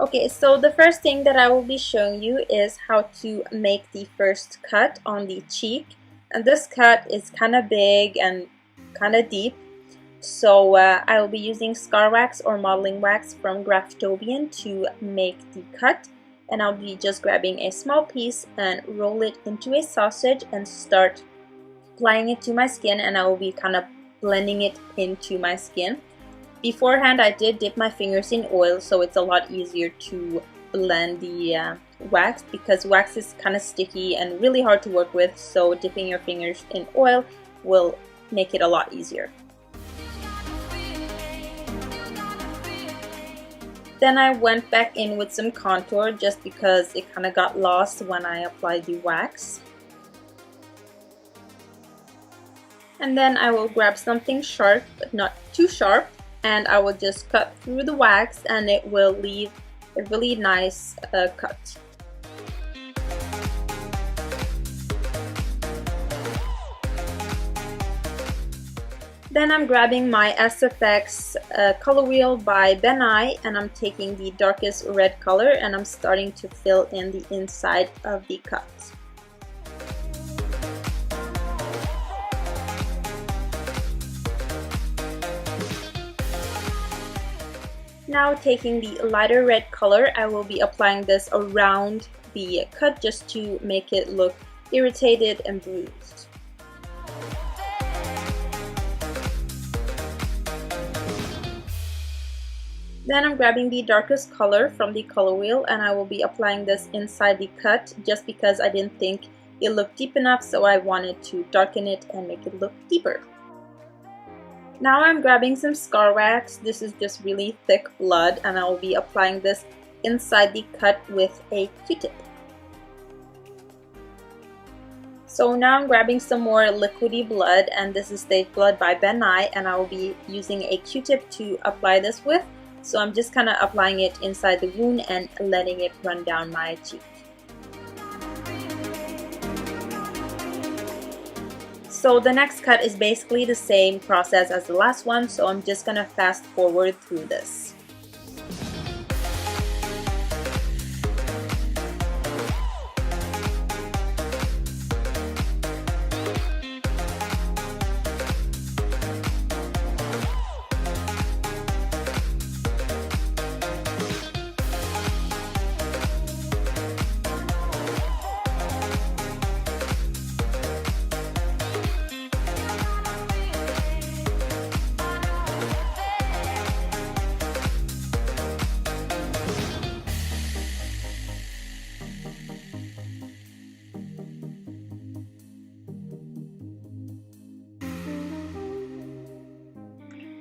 Okay, so the first thing that I will be showing you is how to make the first cut on the cheek. And this cut is kind of big and kind of deep. So I will be using scar wax or modeling wax from Graftobian to make the cut. And I'll be just grabbing a small piece and roll it into a sausage and start applying it to my skin, and I will be kind of blending it into my skin. Beforehand, I did dip my fingers in oil, so it's a lot easier to blend the wax, because wax is kind of sticky and really hard to work with, so dipping your fingers in oil will make it a lot easier. Then I went back in with some contour just because it kind of got lost when I applied the wax. And then I will grab something sharp, but not too sharp, and I will just cut through the wax, and it will leave a really nice cut. Then I'm grabbing my SFX color wheel by Ben Nye, and I'm taking the darkest red color and I'm starting to fill in the inside of the cut. Now taking the lighter red color, I will be applying this around the cut just to make it look irritated and bruised. Then I'm grabbing the darkest color from the color wheel, and I will be applying this inside the cut just because I didn't think it looked deep enough, so I wanted to darken it and make it look deeper. Now I'm grabbing some scar wax. This is just really thick blood, and I will be applying this inside the cut with a Q-tip. So now I'm grabbing some more liquidy blood, and this is Stage Blood by Ben Nye, and I will be using a Q-tip to apply this with. So I'm just kind of applying it inside the wound and letting it run down my cheek. So the next cut is basically the same process as the last one, so I'm just gonna fast forward through this.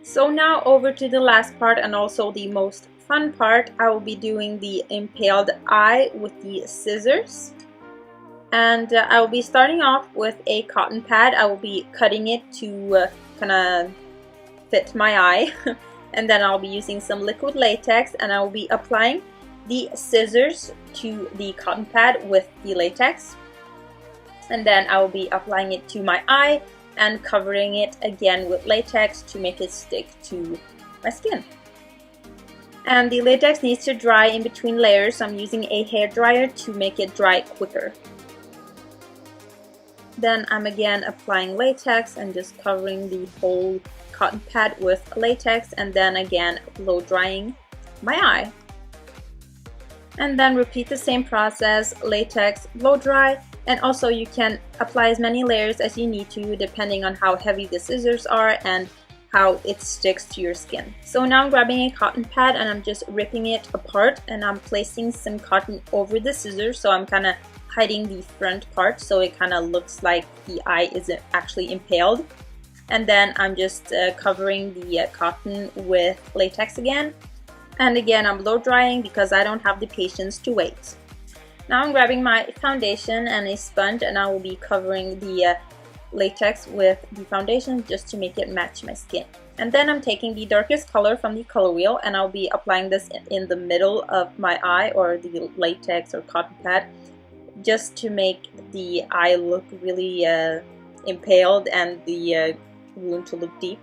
So now over to the last part, and also the most fun part. I will be doing the impaled eye with the scissors. And I will be starting off with a cotton pad. I will be cutting it to kind of fit my eye. And then I'll be using some liquid latex, and I will be applying the scissors to the cotton pad with the latex. And then I will be applying it to my eye and covering it again with latex to make it stick to my skin. And the latex needs to dry in between layers, so I'm using a hair dryer to make it dry quicker. Then I'm again applying latex and just covering the whole cotton pad with latex, and then again blow drying my eye. And then repeat the same process, latex, blow dry, and also you can apply as many layers as you need to depending on how heavy the scissors are and how it sticks to your skin. So now I'm grabbing a cotton pad and I'm just ripping it apart, and I'm placing some cotton over the scissors, so I'm kind of hiding the front part so it kind of looks like the eye isn't actually impaled. And then I'm just covering the cotton with latex again. And again, I'm blow drying because I don't have the patience to wait. Now I'm grabbing my foundation and a sponge, and I will be covering the latex with the foundation just to make it match my skin. And then I'm taking the darkest color from the color wheel, and I'll be applying this in the middle of my eye, or the latex or cotton pad, just to make the eye look really impaled and the wound to look deep.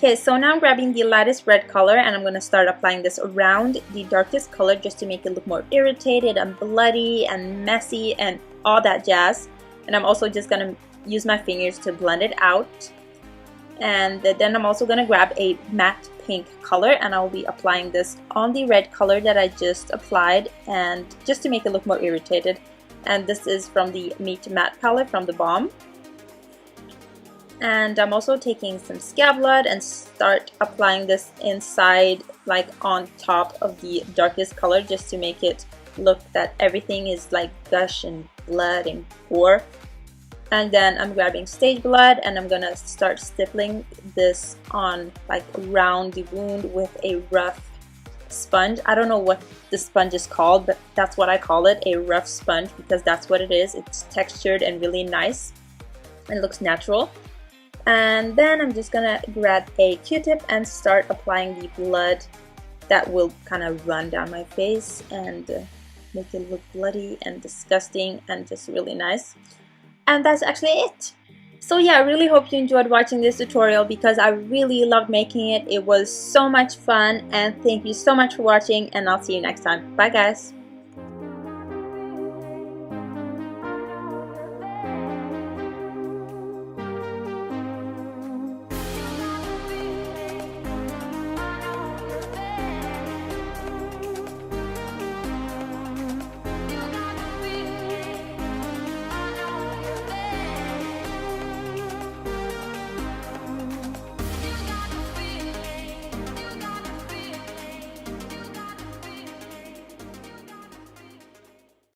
Okay, so now I'm grabbing the lightest red color and I'm going to start applying this around the darkest color just to make it look more irritated and bloody and messy and all that jazz. And I'm also just going to use my fingers to blend it out. And then I'm also going to grab a matte pink color and I'll be applying this on the red color that I just applied, and just to make it look more irritated. And this is from the Meet Matte palette from the Balm. And I'm also taking some scab blood and start applying this inside, like on top of the darkest color, just to make it look that everything is like gush and blood and gore. And then I'm grabbing stage blood and I'm gonna start stippling this on like around the wound with a rough sponge. I don't know what the sponge is called, but that's what I call it, a rough sponge, because that's what it is. It's textured and really nice and looks natural. And then I'm just gonna grab a Q-tip and start applying the blood that will kind of run down my face and make it look bloody and disgusting and just really nice. And that's actually it. So yeah, I really hope you enjoyed watching this tutorial because I really loved making it. It was so much fun, and thank you so much for watching, and I'll see you next time. Bye guys!